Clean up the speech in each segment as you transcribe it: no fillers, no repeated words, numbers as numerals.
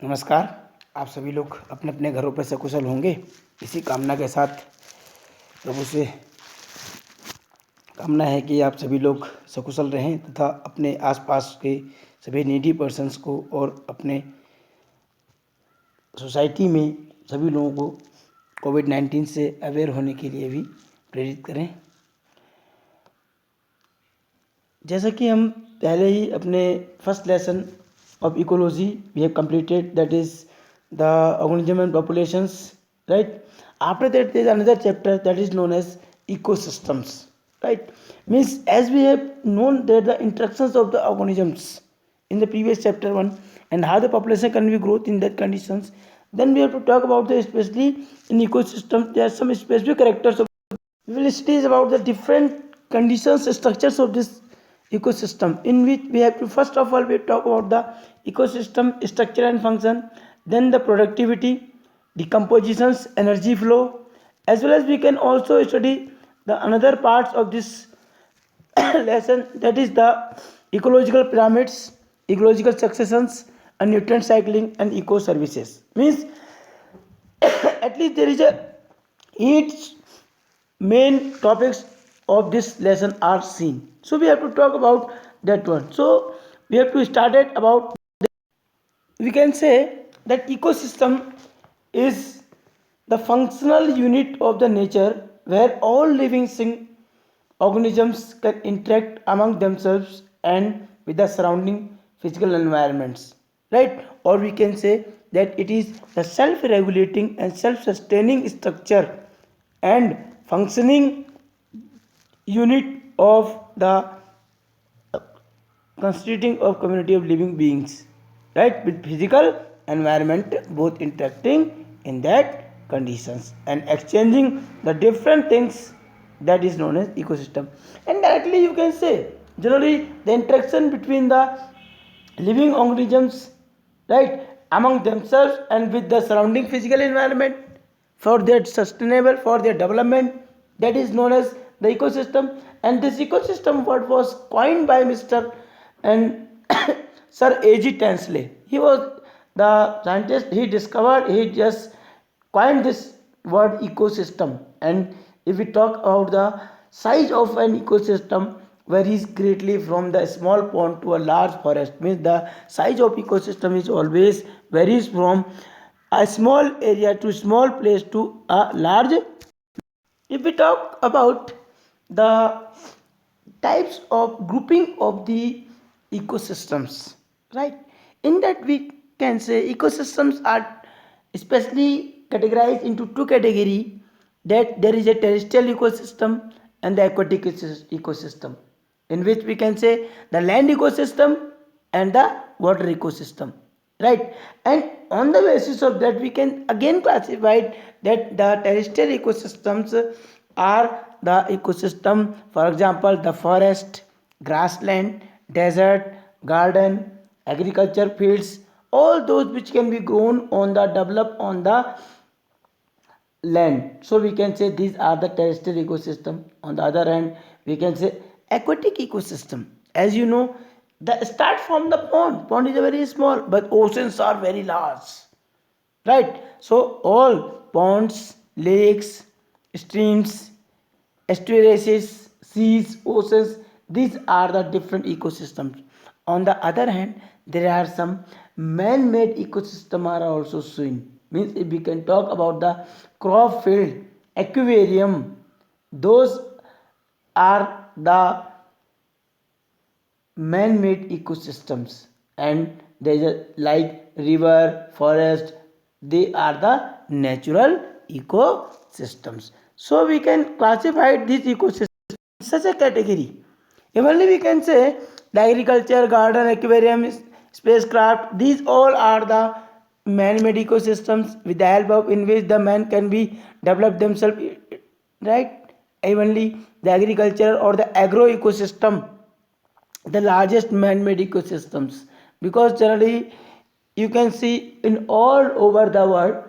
नमस्कार। आप सभी लोग अपने अपने घरों पर सकुशल होंगे, इसी कामना के साथ प्रभु से कामना है कि आप सभी लोग सकुशल रहें तथा अपने आसपास के सभी नीडी पर्सन्स को और अपने सोसाइटी में सभी लोगों को कोविड-19 से अवेयर होने के लिए भी प्रेरित करें। जैसा कि हम पहले ही अपने first lesson of ecology we have completed, that is the organism and populations, right? After that there is another chapter that is known as ecosystems, right? Means as we have known that the interactions of the organisms in the previous chapter 1 and how the population can be growth in that conditions, then we have to talk about the especially in ecosystems there are some specific characters of, we will study about the different conditions structures of this ecosystem, in which we have to first of all we talk about the ecosystem structure and function, then the productivity, decompositions, energy flow, as well as we can also study the another parts of this lesson, that is the ecological pyramids, ecological successions, and nutrient cycling and eco services. Means at least there is a each main topics of this lesson are seen, so we have to talk about that one. So we have to start it about, we can say that ecosystem is the functional unit of the nature where all living organisms can interact among themselves and with the surrounding physical environments, right? Or we can say that it is the self-regulating and self-sustaining structure and functioning unit of the constituting of community of living beings, right, with physical environment both interacting in that conditions and exchanging the different things, that is known as ecosystem. And directly you can say generally the interaction between the living organisms, right, among themselves and with the surrounding physical environment for their sustainable, for their development, that is known as the ecosystem. And this ecosystem word was coined by Mr. and Sir A.G. Tansley. He was the scientist, he discovered, he just coined this word ecosystem. And if we talk about the size of an ecosystem, varies greatly from the small pond to a large forest. Means the size of ecosystem is always varies from a small area to small place to a large. If we talk about the types of grouping of the ecosystems, right, in that we can say ecosystems are especially categorized into two categories, that there is a terrestrial ecosystem and the aquatic ecosystem, in which we can say the land ecosystem and the water ecosystem, right? And on the basis of that we can again classify that the terrestrial ecosystems are the ecosystem, for example the forest, grassland, desert, garden, agriculture fields, all those which can be grown on the developed on the land. So we can say these are the terrestrial ecosystem. On the other hand we can say aquatic ecosystem. As you know, the start from the pond is very small but oceans are very large, right? So all ponds, lakes, streams, estuaries, seas, oceans, these are the different ecosystems. On the other hand there are some man-made ecosystem are also seen. Means if we can talk about the crop field, aquarium, those are the man-made ecosystems. And there is a like river, forest, they are the natural ecosystems. So we can classify these ecosystems in such a category. Evenly we can say the agriculture, garden, aquarium, spacecraft, these all are the man-made ecosystems with the help of in which the man can be develop themselves, right? Evenly the agriculture or the agro ecosystem, the largest man-made ecosystems, because generally you can see in all over the world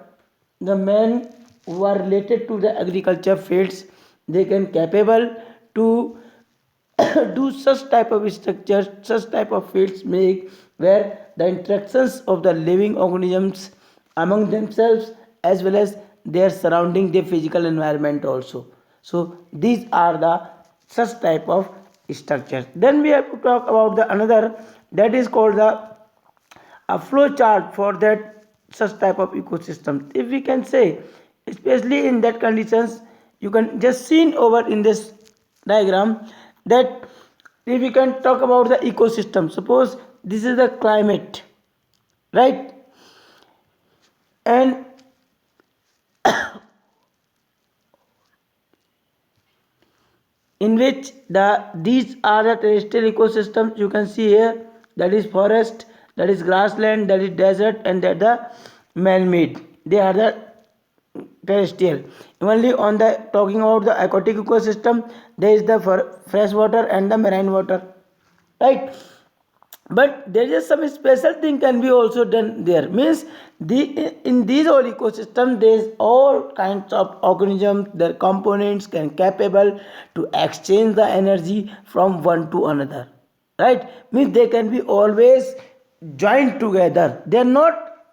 the men who are related to the agriculture fields, they can capable to do such type of structures, such type of fields make where the interactions of the living organisms among themselves as well as their surrounding their physical environment also. So these are the such type of structures. Then we have to talk about the another, that is called the a flow chart for that such type of ecosystem. If we can say, especially in that conditions, you can just see over in this diagram that if we can talk about the ecosystem, suppose this is the climate, right? And in which these are the terrestrial ecosystems you can see here, that is forest, that is grassland, that is desert, and that the man-made, they are the terrestrial. Only on the talking about the aquatic ecosystem, there is the fresh water and the marine water, right? But there is some special thing can be also done there, means the in these all ecosystem there is all kinds of organisms, their components can capable to exchange the energy from one to another, right? Means they can be always joined together, they are not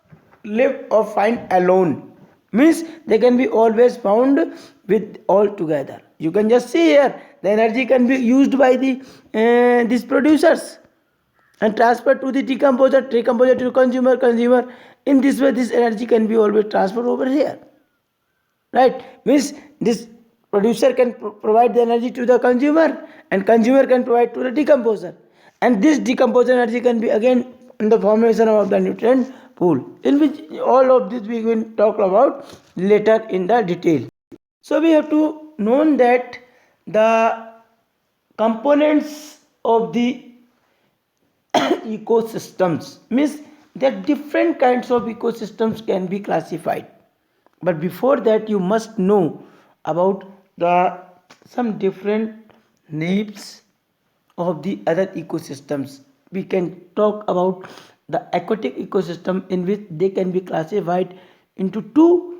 live or find alone, means they can be always found with all together. You can just see here the energy can be used by the these producers and transferred to the decomposer to consumer. In this way this energy can be always transferred over here, right? Means this producer can provide the energy to the consumer and consumer can provide to the decomposer, and this decomposer energy can be again in the formation of the nutrient pool, in which all of this we will talk about later in the detail. So we have to know that the components of the ecosystems, means that different kinds of ecosystems can be classified, but before that you must know about the some different names of the other ecosystems. We can talk about the aquatic ecosystem, in which they can be classified into two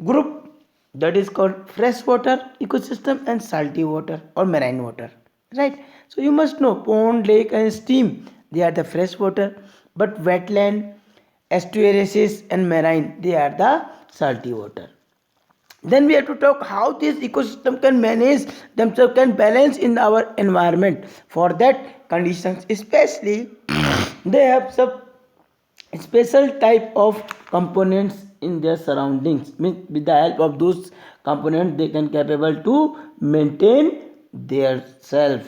group, that is called freshwater ecosystem and salty water or marine water, right? So you must know pond, lake, and stream, they are the freshwater, but wetland, estuaries, and marine, they are the salty water. Then we have to talk how this ecosystem can manage themselves, can balance in our environment. For that conditions especially they have some special type of components in their surroundings, means with the help of those components they can capable to maintain their self.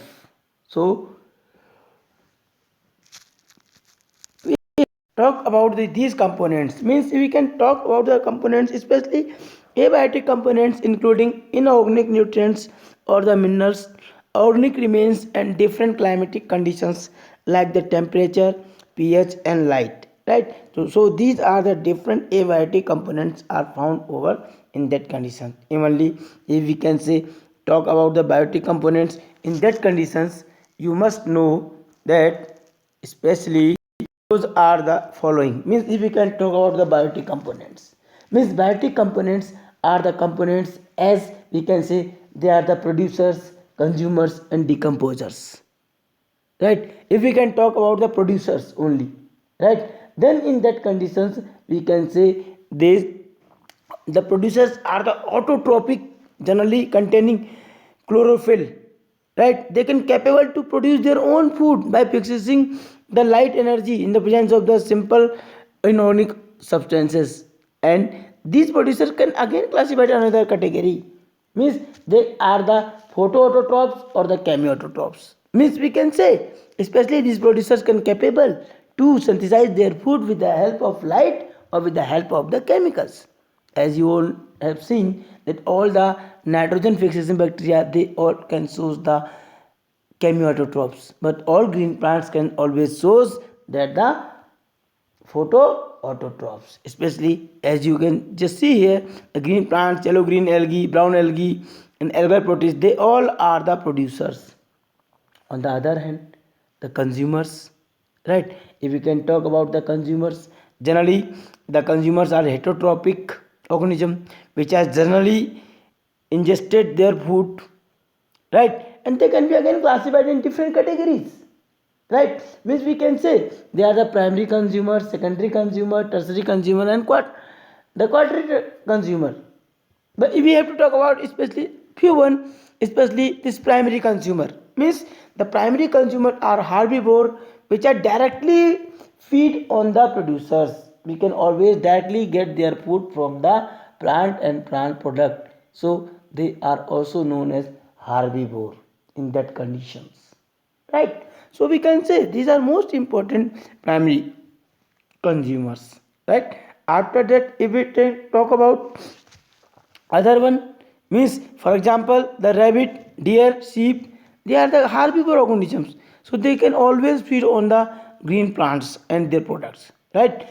So talk about these components, means we can talk about the components, especially abiotic components including inorganic nutrients or the minerals, organic remains, and different climatic conditions like the temperature, pH, and light, right? So these are the different abiotic components are found over in that condition. Evenly if we can say talk about the biotic components in that conditions, you must know that especially those are the following, means if we can talk about the biotic components, means biotic components are the components, as we can say they are the producers, consumers, and decomposers, right? If we can talk about the producers only, right, then in that conditions we can say these the producers are the autotrophic, generally containing chlorophyll, right? They can capable to produce their own food by fixing the light energy in the presence of the simple inorganic substances, and these producers can again classified another category, means they are the photoautotrophs or the chemiautotrophs, means we can say especially these producers can capable to synthesize their food with the help of light or with the help of the chemicals. As you all have seen that all the nitrogen fixation bacteria, they all can source the chemiautotrophs, but all green plants can always source that the photoautotrophs, especially as you can just see here the green plants, yellow green algae, brown algae, and algal proteins, they all are the producers. On the other hand, the consumers, right? If we can talk about the consumers, generally the consumers are heterotrophic organism which has generally ingested their food, right? And they can be again classified in different categories. right? Means we can say they are the primary consumer, secondary consumer, tertiary consumer, and the quaternary consumer. But if we have to talk about especially few one, especially this primary consumer, means the primary consumer are herbivore which are directly feed on the producers. We can always directly get their food from the plant and plant product. So they are also known as herbivore in that conditions, right? So we can say these are most important primary consumers, right? After that, if we talk about other one, means for example the rabbit, deer, sheep, they are the herbivore organisms, so they can always feed on the green plants and their products, right?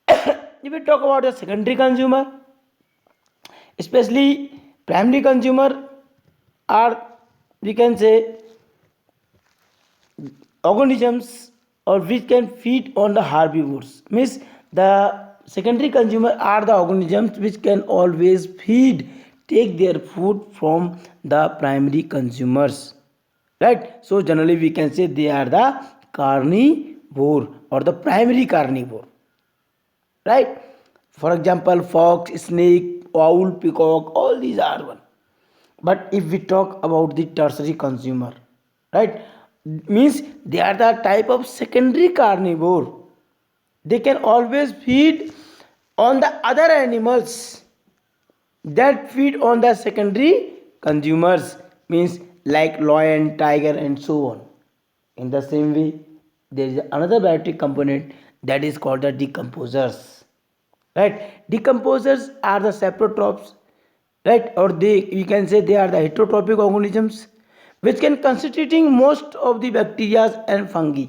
If we talk about the secondary consumer, especially primary consumer are, we can say, organisms or which can feed on the herbivores, means the secondary consumer are the organisms which can always feed, take their food from the primary consumers, right? So generally we can say they are the carnivore or the primary carnivore, right? For example, fox, snake, owl, peacock, all these are one. But if we talk about the tertiary consumer, right, means they are the type of secondary carnivore. They can always feed on the other animals that feed on the secondary consumers, means like lion, tiger, and so on. In the same way, there is another biotic component that is called the decomposers, right? Decomposers are the saprotrophs, right? Or they, you can say they are the heterotrophic organisms which can constituting most of the bacteria and fungi.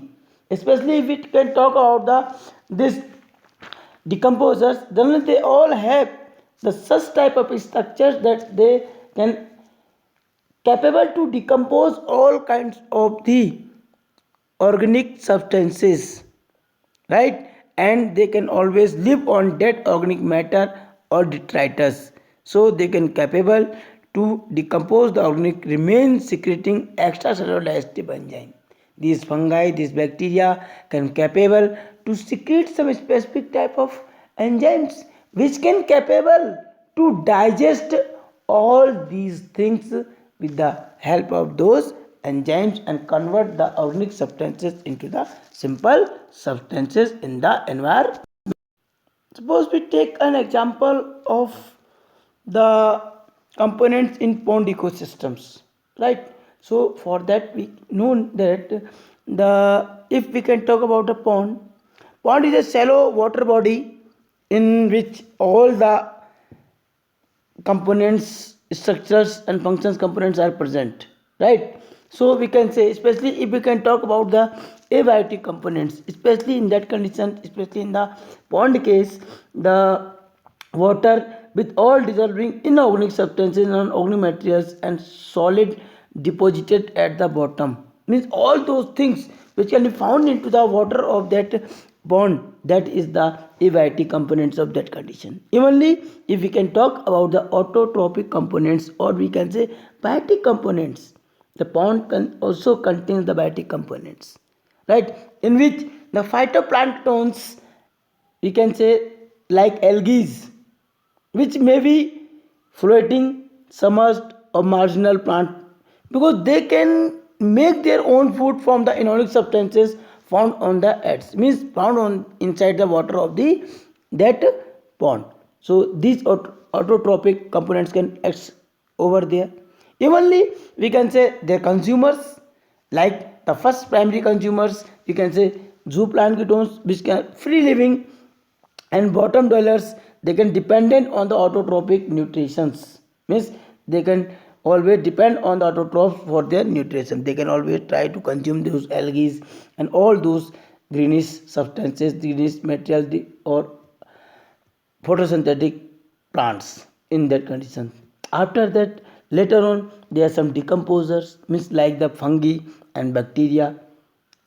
Especially if we can talk about the this decomposers, then they all have the such type of structures that they can capable to decompose all kinds of the organic substances, right? And they can always live on dead organic matter or detritus, so they can capable to decompose the organic remains secreting extracellular digestive enzyme. These fungi, these bacteria can capable to secrete some specific type of enzymes which can capable to digest all these things with the help of those enzymes and convert the organic substances into the simple substances in the environment. Suppose we take an example of the components in pond ecosystems, right? So for that we know that the, if we can talk about a pond is a shallow water body in which all the components, structures, and functions components are present, right? So we can say, especially if we can talk about the abiotic components, especially in that condition, especially in the pond case, the water with all dissolving inorganic substances, non-organic materials, and solid deposited at the bottom, means all those things which can be found into the water of that pond, that is the abiotic components of that condition. Evenly, if we can talk about the autotrophic components, or we can say biotic components, the pond can also contain the biotic components, right? In which the phytoplanktons, we can say, like algae, which may be floating, submerged, or marginal plant, because they can make their own food from the inorganic substances found on the earth, means found on inside the water of the that pond. So these autotrophic components can act over there. Evenly, we can say their consumers, like the first primary consumers, you can say zooplanktons, which can free living, and bottom dwellers, they can dependent on the autotrophic nutritions, means they can always depend on the autotrophs for their nutrition. They can always try to consume those algae and all those greenish substances, greenish material, or photosynthetic plants in that condition. After that, later on, there are some decomposers, means like the fungi and bacteria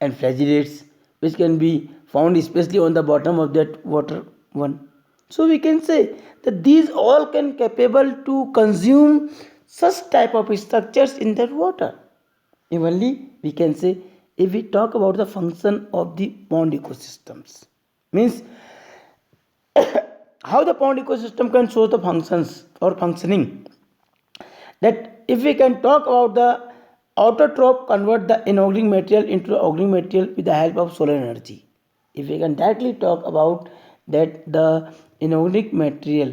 and flagellates, which can be found especially on the bottom of that water one. So we can say that these all can capable to consume such type of structures in that water. Evenly, we can say if we talk about the function of the pond ecosystems, means how the pond ecosystem can show the functions or functioning, that if we can talk about the autotroph convert the inorganic material into organic material with the help of solar energy. If we can directly talk about that, the inorganic material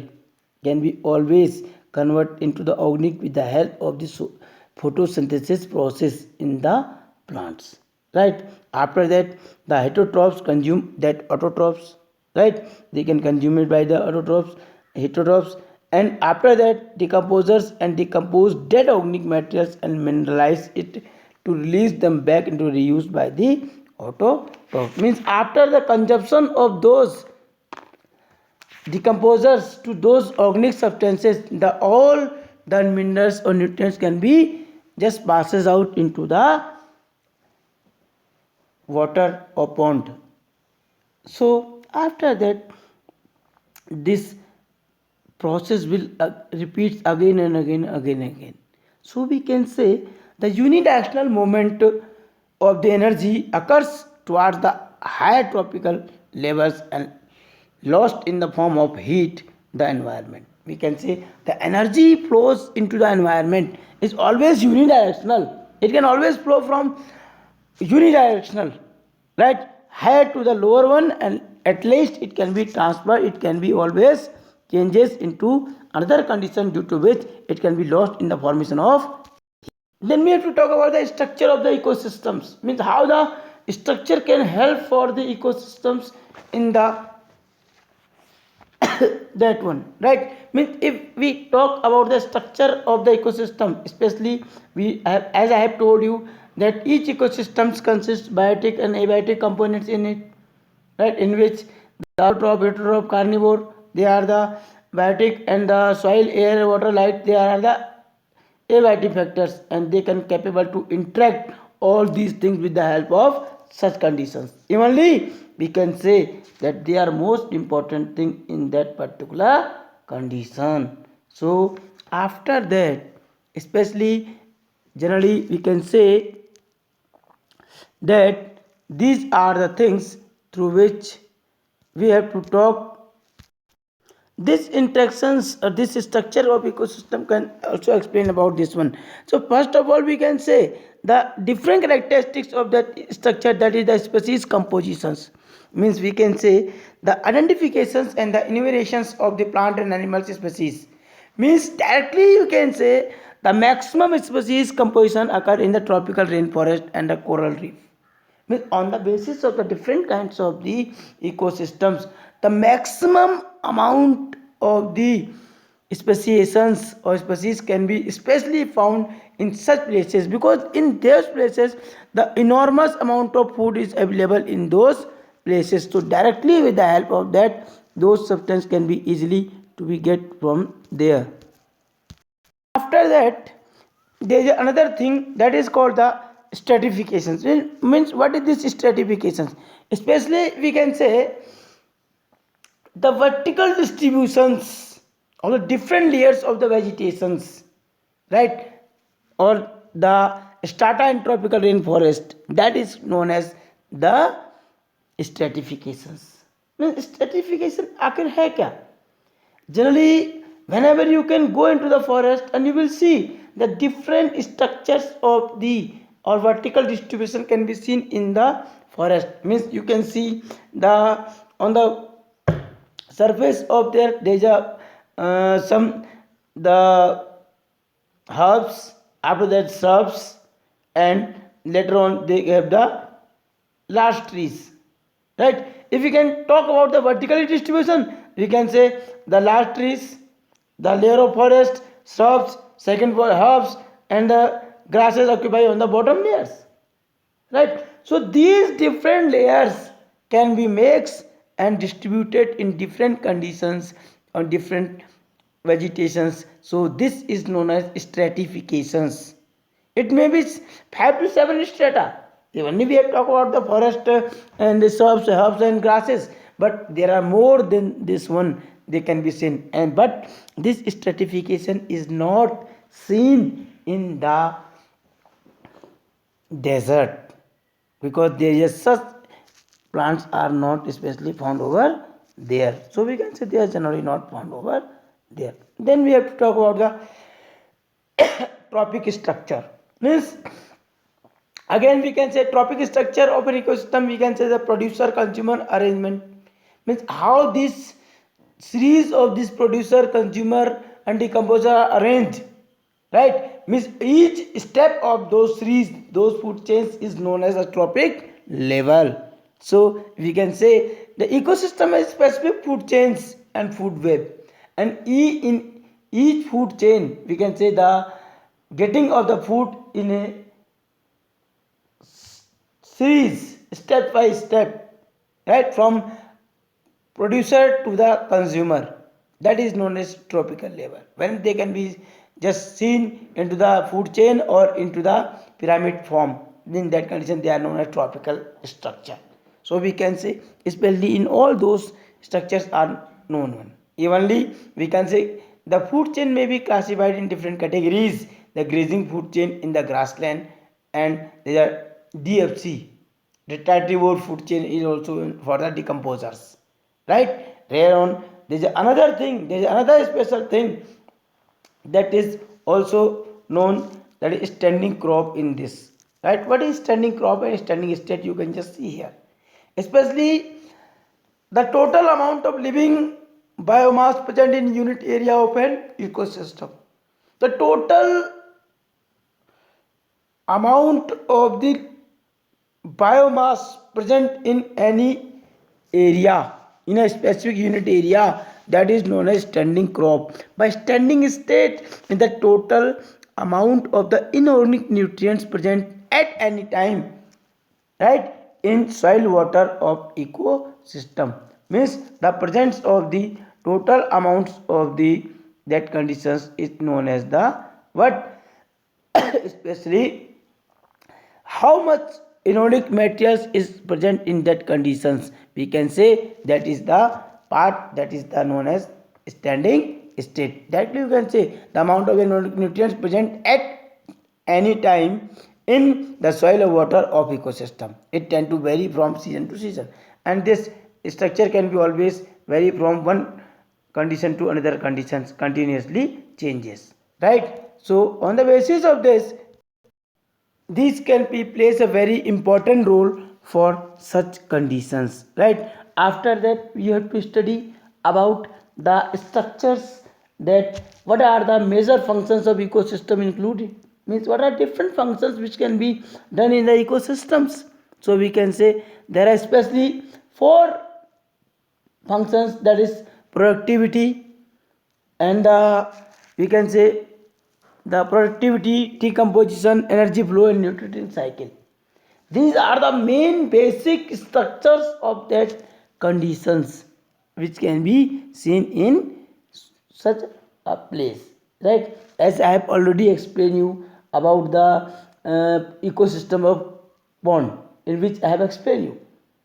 can be always convert into the organic with the help of the photosynthesis process in the plants, right? After that, the heterotrophs consume that autotrophs, right? They can consume it by the autotrophs, heterotrophs, and after that decomposers and decompose dead organic materials and mineralize it to release them back into reuse by the autotroph. Means after the consumption of those decomposers to those organic substances, the all the minerals or nutrients can be just passes out into the water or pond. So after that, this process will repeats again and again. So we can say the unidirectional movement of the energy occurs towards the higher tropical levels and lost in the form of heat the environment. We can say the energy flows into the environment is always unidirectional. It can always flow from unidirectional, right, higher to the lower one, and at least it can be transferred, it can be always changes into another condition due to which it can be lost in the formation of. Then we have to talk about the structure of the ecosystems, means how the structure can help for the ecosystems in the that one, right? Means if we talk about the structure of the ecosystem, especially we have, as I have told you, that each ecosystems consists biotic and abiotic components in it, right? In which the autotroph, heterotroph, carnivore, they are the biotic, and the soil, air, water, light, they are the abiotic factors, and they can capable to interact all these things with the help of such conditions. Evenly we can say that they are most important thing in that particular condition. So after that, especially generally we can say that these are the things through which we have to talk. This interactions or this structure of ecosystem can also explain about this one. So first of all we can say the different characteristics of that structure, that is the species compositions, means we can say the identifications and the enumerations of the plant and animal species, means directly you can say the maximum species composition occur in the tropical rainforest and the coral reef. Means on the basis of the different kinds of the ecosystems, the maximum amount of the speciations or species can be especially found in such places, because in those places the enormous amount of food is available in those places. So directly with the help of that, those substances can be easily to be get from there. After that, there is another thing that is called the stratifications. Means what is this stratifications? Especially we can say the vertical distributions of the different layers of the vegetations, right, or the strata in tropical rainforest, that is known as the stratifications. Means stratification आखिर है क्या? Generally, whenever you can go into the forest and you will see the different structures of the or vertical distribution can be seen in the forest. Means you can see the on the surface of there is a some the herbs, after that shrubs, and later on they have the large trees, right? If we can talk about the vertical distribution, we can say the large trees, the layer of forest, shrubs, second for herbs, and the grasses occupy on the bottom layers, right? So these different layers can be mixed and distributed in different conditions on different vegetations. So this is known as stratifications. It may be 5 to 7 strata. Even we have talked about the forest and the shrubs, herbs and grasses, but there are more than this one they can be seen. And but this stratification is not seen in the desert. because there is such plants are not especially found over there. So we can say they are generally not found over there. Then we have to talk about the trophic structure. Means again we can say trophic structure of an ecosystem, we can say the producer consumer arrangement. Means how this series of this producer consumer and decomposer are arranged, right? Means each step of those series, those food chains is known as a trophic level. So we can say the ecosystem has specific food chains and food web, and in each food chain we can say the getting of the food in a series, step by step, right, from producer to the consumer, that is known as tropical level. When they can be just seen into the food chain or into the pyramid form, in that condition they are known as tropical structure. So we can say especially in all those structures are known one. Evenly we can say the food chain may be classified in different categories. The grazing food chain in the grassland, and there are DFC, retrieval food chain is also for the decomposers, right? Here on there is another thing, there is another special thing that is also known, that is standing crop in this, right? What is standing crop and standing state, you can just see here. Especially the total amount of living biomass present in unit area of an ecosystem. The total amount of the biomass present in any area, in a specific unit area, that is known as standing crop. By standing state in the total amount of the inorganic nutrients present at any time, right, in soil water of ecosystem. Means the presence of the total amounts of the that conditions is known as the what especially how much inorganic materials is present in that conditions, we can say that is the part that is the known as standing state. That you can say the amount of inorganic nutrients present at any time in the soil or water of ecosystem. It tend to vary from season to season, and this structure can be always vary from one condition to another conditions, continuously changes, right? So on the basis of this, these can be plays a very important role for such conditions, right? After that we have to study about the structures, that what are the major functions of ecosystem included, means what are different functions which can be done in the ecosystems. So we can say there are especially four functions, that is productivity, and we can say the productivity, decomposition, energy flow, and nutrient cycle. These are the main basic structures of that conditions which can be seen in such a place, right? As I have already explained you about the ecosystem of pond, in which I have explained you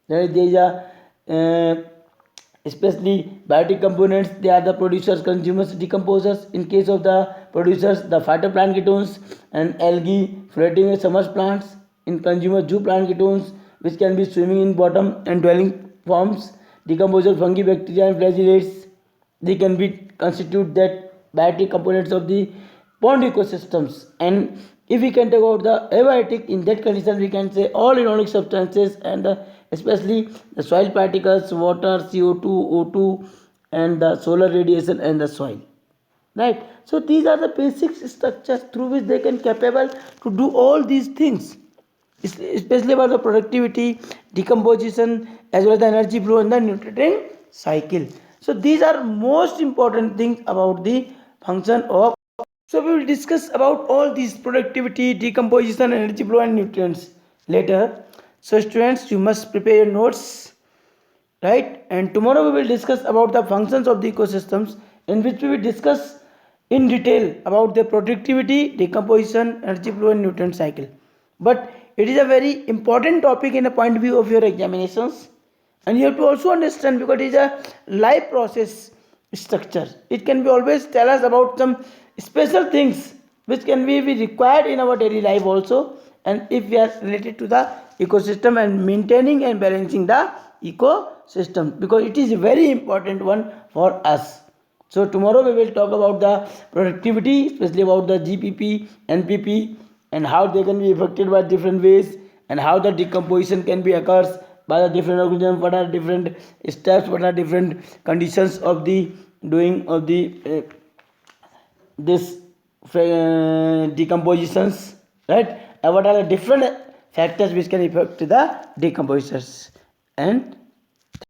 that there is a especially biotic components, they are the producers, consumers, decomposers. In case of the producers, the phytoplankton and algae floating in submerged plants. In consumers, zooplankton which can be swimming in bottom and dwelling forms. Decomposer, fungi, bacteria and flagellates, they can be constitute that biotic components of the pond ecosystems. And if we can talk about the abiotic, in that condition we can say all inorganic substances, and especially the soil particles, water, CO2, O2, and the solar radiation and the soil, right? So these are the basic structures through which they can capable to do all these things, especially about the productivity, decomposition, as well as the energy flow and the nutrient cycle. So these are most important things about the function of. So we will discuss about all these productivity, decomposition, energy flow and nutrients later. So students, you must prepare your notes, right? And tomorrow we will discuss about the functions of the ecosystems, in which we will discuss in detail about the productivity, decomposition, energy flow and nutrient cycle. But it is a very important topic in the point of view of your examinations, and you have to also understand because it is a life process structure. It can be always tell us about some special things which can be required in our daily life also, and if we are related to the ecosystem and maintaining and balancing the ecosystem, because it is a very important one for us. So tomorrow we will talk about the productivity, especially about the GPP, NPP, and how they can be affected by different ways, and how the decomposition can be occurs by the different organisms, what are different steps, what are different conditions of the doing of the this decompositions, right? And what are the different factors which can affect the decompositions. And